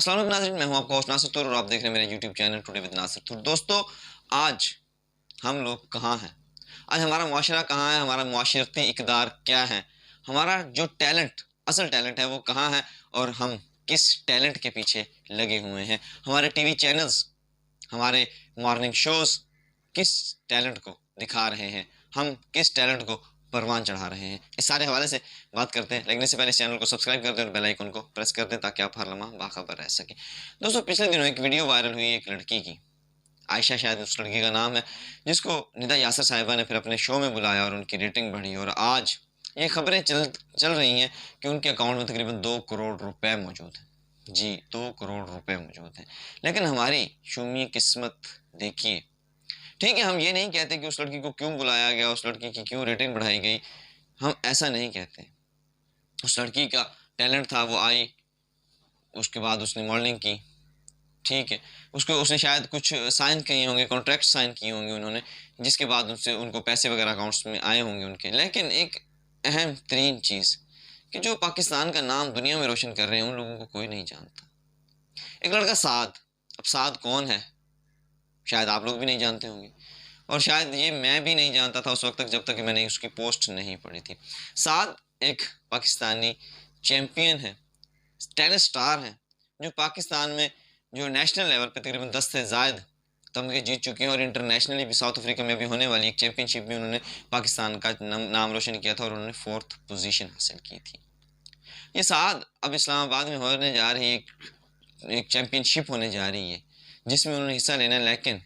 अस्सलाम वालेकुम नाज़रीन, मैं हूं आपका होस्ट नासिर तुर और आप देख रहे हैं मेरे YouTube channel today with Nasir Tur. दोस्तों, आज हम लोग कहाँ हैं? आज हमारा मुआशरा कहाँ है? हमारा मुआशरती इक़दार क्या है? हमारा जो टैलेंट, असल टैलेंट है वो कहाँ है? और हम किस टैलेंट के पीछे लगे हुए हैं? हमारे टीवी चैनल्स, हमारे मॉर्निंग शोज़ किस टैलेंट को दिखा रहे हैं? हम किस टैलेंट को परवान चढ़ा रहे हैं? इस सारे हवाले से बात करते हैं, लेकिन इससे पहले इस चैनल को सब्सक्राइब कर दें और बेल आइकन को प्रेस कर दें ताकि आप हर लम्हा बाखबर रह सकें। दोस्तों, पिछले दिनों एक वीडियो वायरल हुई एक लड़की की, आयशा शायद उस लड़की का नाम है, जिसको निदा यासर साहिबा ने फिर अपने शो में बुलाया और उनकी रेटिंग बढ़ी और आज ये खबरें चल रही हैं कि उनके अकाउंट में तकरीबन 2 करोड़ रुपए मौजूद हैं। जी, 2 करोड़ रुपए मौजूद हैं। लेकिन हमारी शूमी किस्मत देखिए। ठीक है, हम ये नहीं कहते कि उस लड़की को क्यों बुलाया गया, उस लड़की की क्यों रेटिंग बढ़ाई गई, हम ऐसा नहीं कहते। उस लड़की का टैलेंट था, वो आई, उसके बाद उसने मॉडलिंग की, ठीक है, उसने शायद कुछ साइन किए होंगे, कॉन्ट्रैक्ट साइन किए होंगे उन्होंने, जिसके बाद उनसे उनको पैसे वगैरह अकाउंट्स में आए होंगे उनके। लेकिन एक अहम तरीन चीज़ कि जो पाकिस्तान का नाम दुनिया में रोशन कर रहे हैं उन लोगों को कोई नहीं जानता। एक लड़का साद, अब साद कौन है शायद आप लोग भी नहीं जानते होंगे, और शायद ये मैं भी नहीं जानता था उस वक्त तक जब तक कि मैंने उसकी पोस्ट नहीं पढ़ी थी। साद एक पाकिस्तानी चैम्पियन है, टेनिस स्टार हैं, जो पाकिस्तान में जो नेशनल लेवल पे तकरीबन 10 से ज़ायद तमगे जीत चुके हैं और इंटरनेशनली भी साउथ अफ्रीका में भी होने वाली एक चैम्पियनशिप में उन्होंने पाकिस्तान का नाम रोशन किया था और उन्होंने 4th पोजीशन हासिल की थी। ये साद अब इस्लामाबाद में होने जा रही एक चैम्पियनशिप होने जा रही है जिसमें उन्होंने हिस्सा लेना है, लेकिन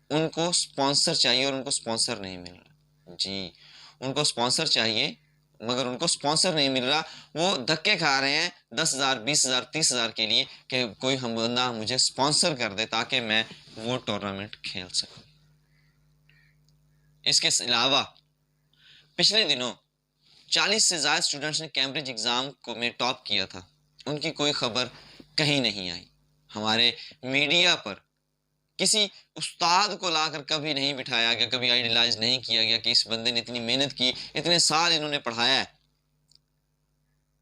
उनको स्पॉन्सर चाहिए और उनको स्पॉन्सर नहीं मिल रहा। जी, उनको स्पॉन्सर चाहिए मगर उनको स्पॉन्सर नहीं मिल रहा। वो धक्के खा रहे हैं 10,000, 20,000, 30,000 के लिए कि कोई हम बंदा मुझे स्पॉन्सर कर दे ताकि मैं वो टूर्नामेंट खेल सकूं। इसके अलावा पिछले दिनों 40 से ज़्यादा स्टूडेंट्स ने कैम्ब्रिज एग्ज़ाम को में टॉप किया था, उनकी कोई खबर कहीं नहीं आई। हमारे मीडिया पर किसी उस्ताद को लाकर कभी नहीं बिठाया गया, कभी आइडियलाइज नहीं किया गया कि इस बंदे ने इतनी मेहनत की, इतने साल इन्होंने पढ़ाया है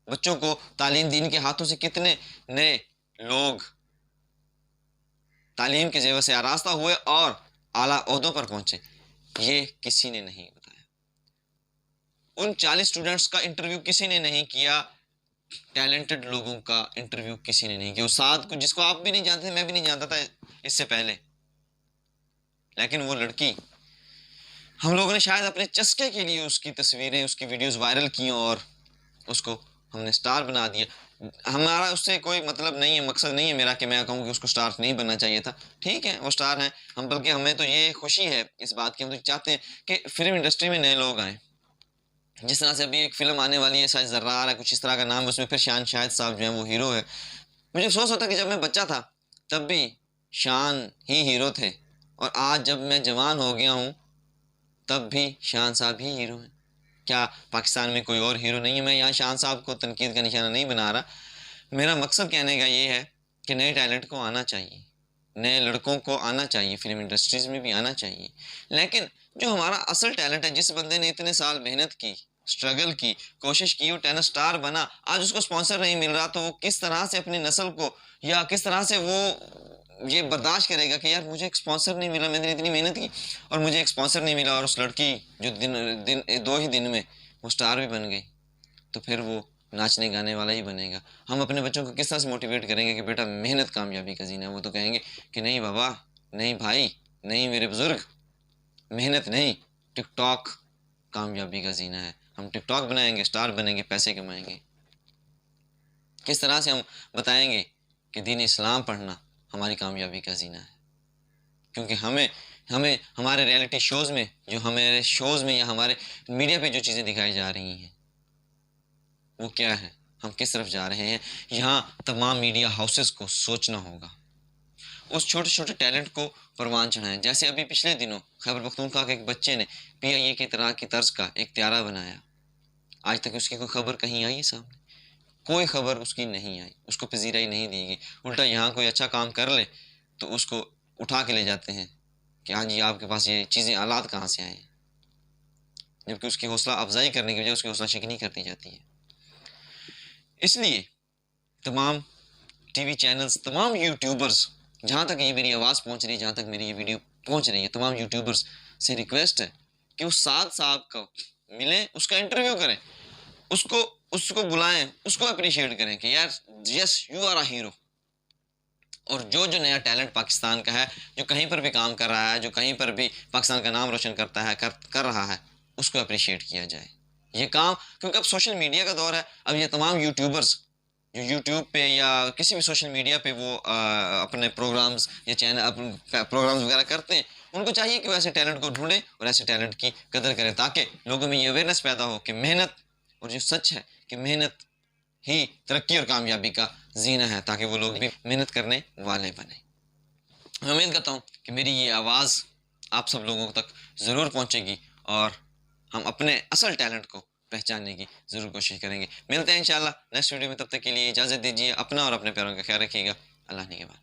बच्चों को तालीम दी, इनके हाथों से कितने नए लोग तालीम के जेवर से आरास्ता हुए और आला ओहदों पर पहुंचे, ये किसी ने नहीं बताया। उन 40 स्टूडेंट्स का इंटरव्यू किसी ने नहीं किया, टैलेंटेड लोगों का इंटरव्यू किसी ने नहीं किया। उस्ताद को, जिसको आप भी नहीं जानते थे, मैं भी नहीं जानता था इससे पहले, लेकिन वो लड़की, हम लोगों ने शायद अपने चस्के के लिए उसकी तस्वीरें, उसकी वीडियोस वायरल की और उसको हमने स्टार बना दिया। हमारा उससे कोई मतलब नहीं है, मकसद नहीं है मेरा कि मैं कहूँ कि उसको स्टार नहीं बनना चाहिए था। ठीक है, वो स्टार हैं, हम बल्कि हमें तो ये खुशी है इस बात की, हम तो चाहते हैं कि फिल्म इंडस्ट्री में नए लोग आएँ। जिस तरह से अभी एक फ़िल्म आने वाली है, शायद ज़र्रार है, कुछ इस तरह का नाम है, उसमें फिर शान शाहिद साहब जो हैं वो हीरो है। मुझे अफ़सोस होता है कि जब मैं बच्चा था तब भी शान ही हीरो थे, और आज जब मैं जवान हो गया हूँ तब भी शान साहब ही हीरो हैं। क्या पाकिस्तान में कोई और हीरो नहीं है? मैं यहाँ शान साहब को तनकीद का निशाना नहीं बना रहा। मेरा मकसद कहने का ये है कि नए टैलेंट को आना चाहिए, नए लड़कों को आना चाहिए, फिल्म इंडस्ट्रीज़ में भी आना चाहिए। लेकिन जो हमारा असल टैलेंट है, जिस बंदे ने इतने साल मेहनत की, स्ट्रगल की, कोशिश की, वो टेनिस स्टार बना, आज उसको स्पॉन्सर नहीं मिल रहा, तो वो किस तरह से अपनी नस्ल को, या किस तरह से वो ये बर्दाश्त करेगा कि यार मुझे एक स्पॉन्सर नहीं मिला, मैंने इतनी मेहनत की और मुझे एक स्पॉन्सर नहीं मिला, और उस लड़की जो दिन 2 ही दिन में वो स्टार भी बन गई, तो फिर वो नाचने गाने वाला ही बनेगा। हम अपने बच्चों को किस तरह से मोटिवेट करेंगे कि बेटा मेहनत कामयाबी का जीना है? वो तो कहेंगे कि नहीं बाबा, नहीं भाई, नहीं मेरे बुजुर्ग, मेहनत नहीं, टिकटॉक कामयाबी का जीना है। हम टिकटॉक बनाएंगे, स्टार बनेंगे, पैसे कमाएंगे। किस तरह से हम बताएंगे कि दीन इस्लाम पढ़ना हमारी कामयाबी का जीना है? क्योंकि हमें हमें हमारे रियलिटी शोज़ में, जो हमारे शोज़ में या हमारे मीडिया पे जो चीज़ें दिखाई जा रही हैं वो क्या है, हम किस तरफ जा रहे हैं, यहाँ तमाम मीडिया हाउसेस को सोचना होगा। उस छोटे छोटे टैलेंट को परवान चढ़ाएं। जैसे अभी पिछले दिनों खैबर पख्तूनख्वा के एक बच्चे ने PIA की तरह की तर्ज का एक त्यारा बनाया, आज तक उसकी कोई खबर कहीं आई है सामने? कोई खबर उसकी नहीं आई, उसको पजीराई नहीं दी गई। उल्टा यहाँ कोई अच्छा काम कर ले तो उसको उठा के ले जाते हैं कि हाँ जी, आपके पास ये चीज़ें, आलात कहाँ से आए, जबकि उसकी हौसला अफजाई करने की बजाय उसकी हौसला शिकनी कर दी जाती है। इसलिए तमाम टीवी चैनल्स, तमाम यूट्यूबर्स, जहाँ तक ये मेरी आवाज़ पहुँच रही है, जहाँ तक मेरी ये वीडियो पहुँच रही है, तमाम यूट्यूबर्स से रिक्वेस्ट है कि वो साद साहब को मिलें, उसका इंटरव्यू करें, उसको उसको बुलाएं, उसको अप्रिशिएट करें कि यार yes you are a hero. और जो जो नया टैलेंट पाकिस्तान का है, जो कहीं पर भी काम कर रहा है, जो कहीं पर भी पाकिस्तान का नाम रोशन करता है, कर रहा है, उसको अप्रिशिएट किया जाए। ये काम, क्योंकि अब सोशल मीडिया का दौर है, अब ये तमाम यूट्यूबर्स जो यूट्यूब पे या किसी भी सोशल मीडिया पे वो अपने प्रोग्राम्स या चैनल अपने प्रोग्राम्स वगैरह करते हैं, उनको चाहिए कि वो ऐसे टैलेंट को ढूंढें और ऐसे टैलेंट की कदर करें, ताकि लोगों में ये अवेयरनेस पैदा हो कि मेहनत, और जो सच है कि मेहनत ही तरक्की और कामयाबी का जीना है, ताकि वो लोग भी मेहनत करने वाले बने। मैं उम्मीद करता हूँ कि मेरी ये आवाज़ आप सब लोगों तक ज़रूर पहुँचेगी और हम अपने असल टैलेंट को पहचानने की ज़रूर कोशिश करेंगे। मिलते हैं इंशाल्लाह नेक्स्ट वीडियो में, तब तक के लिए इजाज़त दीजिए, अपना और अपने प्यारों का ख्याल रखिएगा। अल्लाह ने के बाद।